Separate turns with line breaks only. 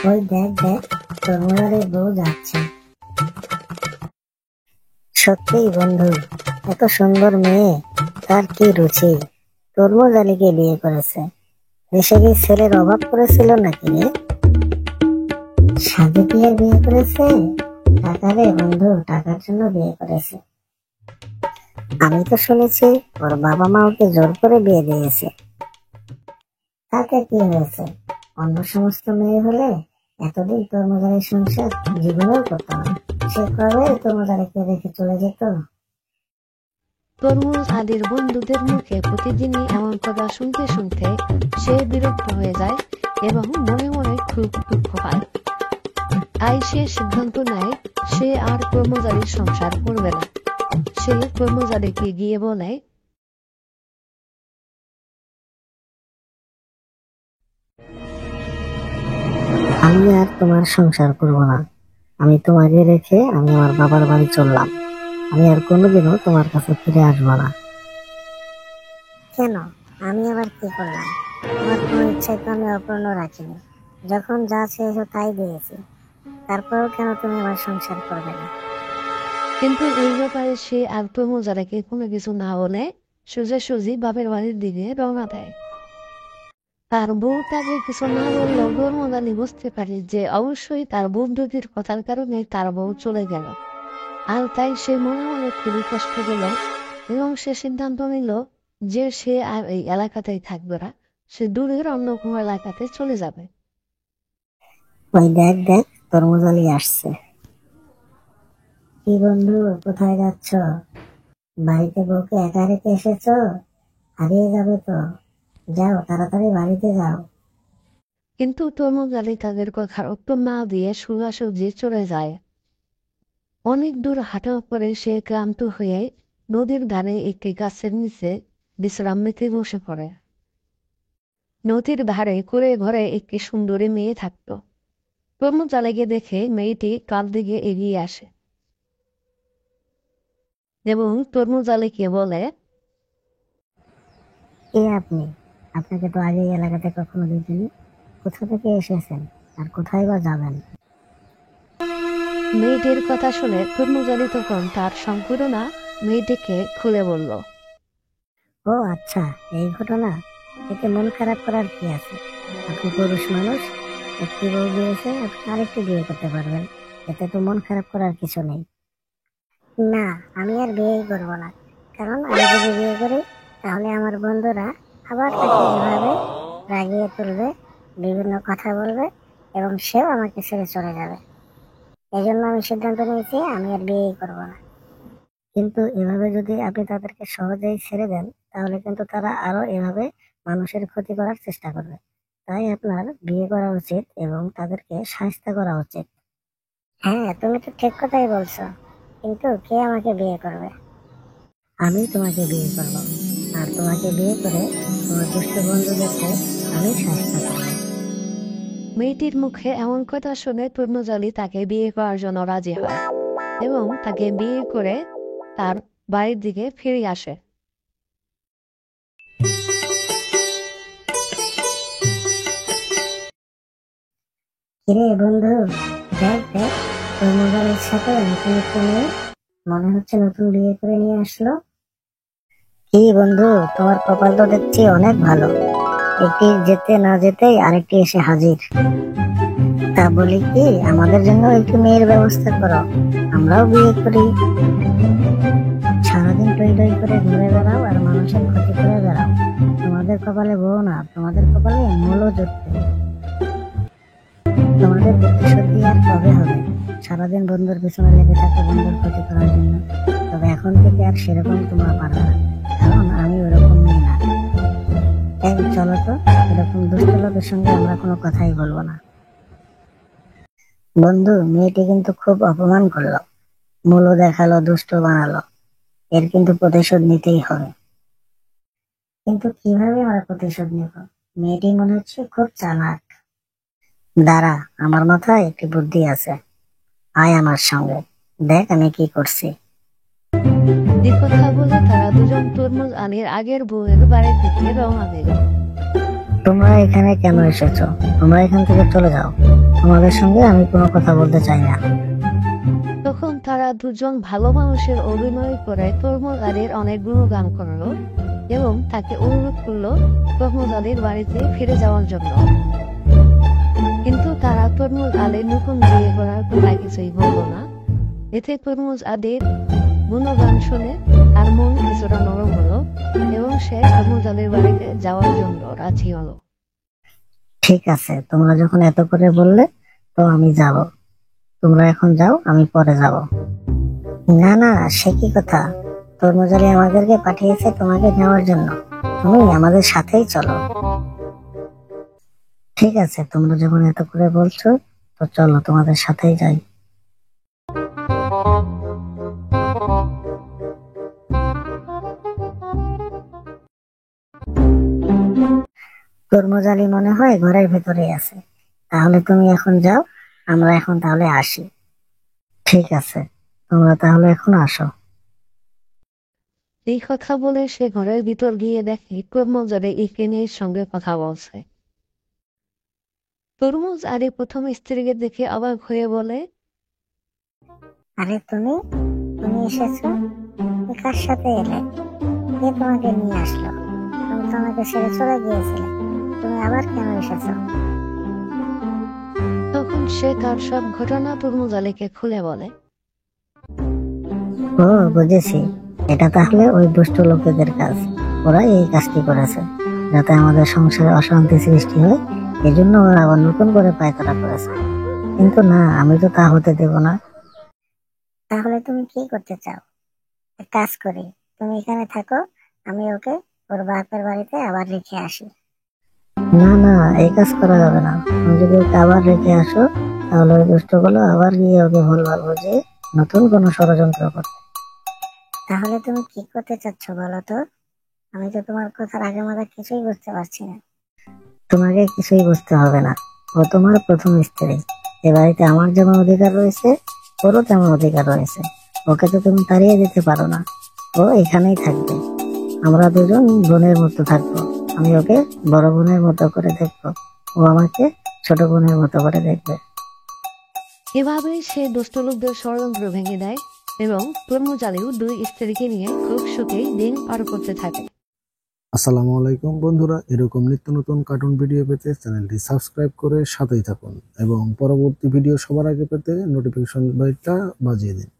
ওই দেখ দেখ, তরমুজের বউ যাচ্ছে। সত্যিই বন্ধু, এত সুন্দর মেয়ে, তার কি রুচি! তরমুজ আলীকে বিয়ে করেছে। দেশে কি ছেলের অভাব পড়েছিল নাকি রে? সাধু পিয়ার বিয়ে করেছে? টাকা রে বন্ধু, টাকার জন্য বিয়ে করেছে। আমি তো শুনেছি ওর বাবা মা ওকে জোর করে বিয়ে দিয়েছে। তাতে কি হয়েছে? অন্য সমস্ত মেয়ে হলে এতদিন তরমুজারের সংসার জীবনেও করতো না। সে কবে তরমুজারকে রেখে চলে যেত।
তরমুজ আলীর বন্ধুদের মুখে প্রতিদিনই এমন কথা শুনতে শুনতে সে বিরক্ত হয়ে যায় এবং মনে মনে খুব দুঃখ পায়। তাই সে সিদ্ধান্ত নেয় সে আর তরমুজ আলীর সংসার করবে না। সে তরমুজ আলীকে গিয়ে বলে,
আমি আর তোমার সংসার করব না। আমি তোমাকে রেখে আমি আমার বাবার বাড়ি চললাম। আমি আর কোনোদিনও তোমার কাছে ফিরে আসবো না। কেন? আমি আবার কি করলাম? তোমার কোনো ইচ্ছা তো আমি অপূর্ণ রাখিনি। যখন যা চেয়েছো তাই দিয়েছি। তারপরেও কেন তুমি আমার সংসার করবে না?
কিন্তু এই ব্যাপারে সে আর তরমুজ আলীকে কোনো কিছু না বলে সোজাসুজি বাপের বাড়ির দিকে রওনা দেয়। তার বউ তাকে কিছু না বললেও তরমুজ আলী বুঝতে পারে যে অবশ্যই তার বন্ধুদের কথার কারণে তার বউ চলে গেল। আর তাই সে মনে মনে খুবই কষ্ট পেল এবং সে সিদ্ধান্ত নিল যে সে আর এই এলাকাতেই থাকবে না, সে দূরের অন্য কোনো এলাকাতে চলে যাবে।
ওই দেখ দেখ, তরমুজ আলী আসছে। কি বন্ধু, কোথায় যাচ্ছ? বাড়িতে বউকে একা রেখে এসেছো? হারিয়ে যাবে তো। যাও, তাড়াতাড়ি বাড়িতে যাও।
কিন্তু তরমুজ আলী তাদের কথার উত্তর না দিয়ে সোজাসুজি চলে যায়। অনেক দূর হাঁটার পরে সে ক্লান্ত হয়ে নদীর ধারে একটি গাছের নিচে বিশ্রাম নিতে বসে পড়ে। নদীর ধারে কুঁড়ে ঘরে একটি সুন্দরী মেয়ে থাকত। তরমুজ আলীকে দেখে মেয়েটি তার দিকে এগিয়ে আসে এবং তরমুজ আলীকে বলে,
কে আপনি? আপনাকে তো আগে এই এলাকাতে কখনো দেখিনি। কোথা থেকে এসেছেন আর কোথায় বা যাবেন?
মেয়েটির কথা শুনে তরমুজ আলী তখন তার সম্পূর্ণ মেয়েটিকে খুলে বলল।
ও আচ্ছা, এই ঘটনা। এতে মন খারাপ করার কি আছে? আপনি পুরুষ মানুষ, একটি বউ দিয়েছে, আপনি আরেকটি বিয়ে করতে পারবেন। এতে তো মন খারাপ করার কিছু নেই। না, আমি আর বিয়েই করবো না। কারণ আমি যদি বিয়ে করি তাহলে আমার বন্ধুরা আবার তাকে এভাবে রাগিয়ে তুলবে, বিভিন্ন কথা বলবে এবং সেও আমাকে ছেড়ে চলে যাবে। এই জন্য আমি সিদ্ধান্ত নিয়েছি আমি আর বিয়েই করবো না। কিন্তু এভাবে যদি আপনি তাদেরকে সহজেই ছেড়ে দেন তাহলে কিন্তু তারা আরো এভাবে মানুষের ক্ষতি করার চেষ্টা করবে। তাই আপনার বিয়ে করা উচিত এবং তাদেরকে শায়েস্তা করা উচিত। হ্যাঁ, তুমি তো ঠিক কথাই বলছো। কিন্তু কে আমাকে বিয়ে করবে? আমি তোমাকে বিয়ে করব। আর তোমাকে বিয়ে করে তোমার দুষ্ট বন্ধুদেরকে আমি শায়েস্তা করব।
মেয়েটির মুখে এমন কথা শুনে তরমুজ আলী তাকে বিয়ে করার জন্য রাজি হয় এবং তাকে বিয়ে করে তার বাড়ির দিকে ফিরে আসে।
কিরে বন্ধু, দেখ দেখ, তোর মোবাইলের সাথে নতুন একটি মেয়ে মনে হচ্ছে নতুন বিয়ে করে নিয়ে আসলো। কি বন্ধু, তোমার কপাল তো দেখছি অনেক ভালো। একটি যেতে না যেতেই আরেকটি এসে হাজির। তা বলি কি, আমাদের জন্য একটু মেয়ের ব্যবস্থা করো, আমরাও বিয়ে করি। সারাদিন টই টই করে ঘুরে বেড়াও আর মানুষের ক্ষতি করে বেড়াও। তোমাদের কপালে বউ না, তোমাদের কপালে মূলও জুটবে। তোমাদের প্রতিশোধ দিয়ে আর কবে হবে? সারাদিন বন্ধুর পিছনে লেগে থাকো বন্ধুর ক্ষতি করার জন্য। তবে এখন থেকে আর সেরকম তোমরা পারবে না, কারণ আমি ওরকম মেয়ে না। এই চলো তো, এরকম দুষ্ট লোকের সঙ্গে আমরা কোনো কথাই বলবো না। বন্ধু, মেয়েটি কিন্তু খুব অপমান করলো, মূল্য দেখালো, দুষ্ট বানালো। এর কিন্তু প্রতিশোধ নিতেই হবে। কিন্তু কিভাবে আমরা প্রতিশোধ নেব? মেয়েটি মনে হচ্ছে খুব চালাক। দাঁড়া, আমার মাথায় একটি বুদ্ধি আছে। আয় আমার সঙ্গে, দেখ আমি কি করছি।
এই কথা বলে তারা দুজন তরমুজ আলীর আগের বউয়ের বাড়ির দিকে রওনা দিল।
তোমরা এখানে কেন এসেছো? তোমরা এখান থেকে চলে যাও। তোমাদের সঙ্গে আমি কোনো কথা বলতে চাই না।
তখন তারা দুজন ভালো মানুষের অভিনয় করে তরমুজ আলীর অনেক গুণগান করলো এবং তাকে অনুরোধ করলো তরমুজ আলীর বাড়িতে ফিরে যাওয়ার জন্য। কিন্তু তারা তরমুজ আলীর নতুন বিয়ে করার কথা কিছুই বললো না। এতে তরমুজ আলীর গুণগান শুনে তার মন কিছুটা নরম হলো এবং সে তরমুজ আলীর বাড়িতে যাওয়ার জন্য রাজি হলো।
ঠিক আছে, তোমরা যখন এত করে বললে তো আমি যাব। তোমরা এখন যাও, আমি পরে যাব। না না, সে কি কথা? তরমুজ আলী আমাদেরকে পাঠিয়েছে তোমাকে নেওয়ার জন্য। তুমি আমাদের সাথেই চলো। ঠিক আছে, তোমরা যখন এত করে বলছো তো চলো, তোমাদের সাথেই যাই। তরমুজ আলী মনে হয় ঘরের ভেতরেই আছে। তাহলে তুমি এখন যাও, আমরা এখন তাহলে আসি। ঠিক আছে, তোমরা তাহলে এখন আসো।
এই কথা বলে সে ঘরের ভিতর গিয়ে দেখে তরমুজ আলী ইকেনের সঙ্গে কথা বলছে। তরমুজ আলী প্রথম স্ত্রীকে দেখে অবাক হয়ে বলে,
আরে তুমি তুমি এসেছো? তুমি কার সাথে এলে? কে তোমাকে নিয়ে আসলো? তুমি তো আমাকে ছেড়ে চলে গিয়েছিলে, তুমি আবার কেন এসেছো?
তখন সে তার সব ঘটনা তরমুজ আলীকে খুলে বলে।
ও, বুঝেছি। এটা তাহলে ওই দুষ্ট লোকেদের কাজ। ওরা এই কাজটি করেছে যাতে আমাদের সংসারে অশান্তি সৃষ্টি হয়। এই জন্য ওরা আবার নতুন করে পায়তারা করেছে। কিন্তু না, আমি তো তা হতে দেব না। তাহলে তুমি কি করতে চাও? এক কাজ করি, তুমি এখানে থাকো, আমি ওকে ওর বাপের বাড়িতে আবার রেখে আসি। না না, এই কাজ করা যাবে না। তুমি যদি ওকে আবার রেখে আসো তাহলে ওই দুষ্টগুলো আবার গিয়ে ওকে ভুলভাল বুঝিয়ে নতুন কোনো ষড়যন্ত্র করবে। তাহলে তুমি কি করতে চাচ্ছ বলো তো? আমি তো তোমার কথার আগে মাথা কিছুই বুঝতে পারছি না। তোমাকে কিছুই বুঝতে হবে না। ও তোমার প্রথম স্ত্রী। এ বাড়িতে আমার যেমন অধিকার রয়েছে, ওরও তেমন অধিকার রয়েছে। ওকে তো তুমি তাড়িয়ে দিতে পারো না। ও এখানেই থাকবে। আমরা দুজন বোনের মতো থাকবো। আমি ওকে বড় বোনের মতো করে দেখবো, ও আমাকে ছোট বোনের মতো করে দেখবে।
এভাবে সে দুষ্ট লোকদের ষড়যন্ত্র ভেঙে দেয় এবং তরমুজ আলীও দুই স্ত্রীকে নিয়ে খুব সুখেই দিন পার করতে থাকে।
আসসালামু আলাইকুম বন্ধুরা, এরকম নিত্য নতুন কার্টুন ভিডিও পেতে চ্যানেলটি সাবস্ক্রাইব করে সাথেই থাকুন এবং পরবর্তী ভিডিও সবার আগে পেতে নোটিফিকেশন বেলটা বাজিয়ে দিন।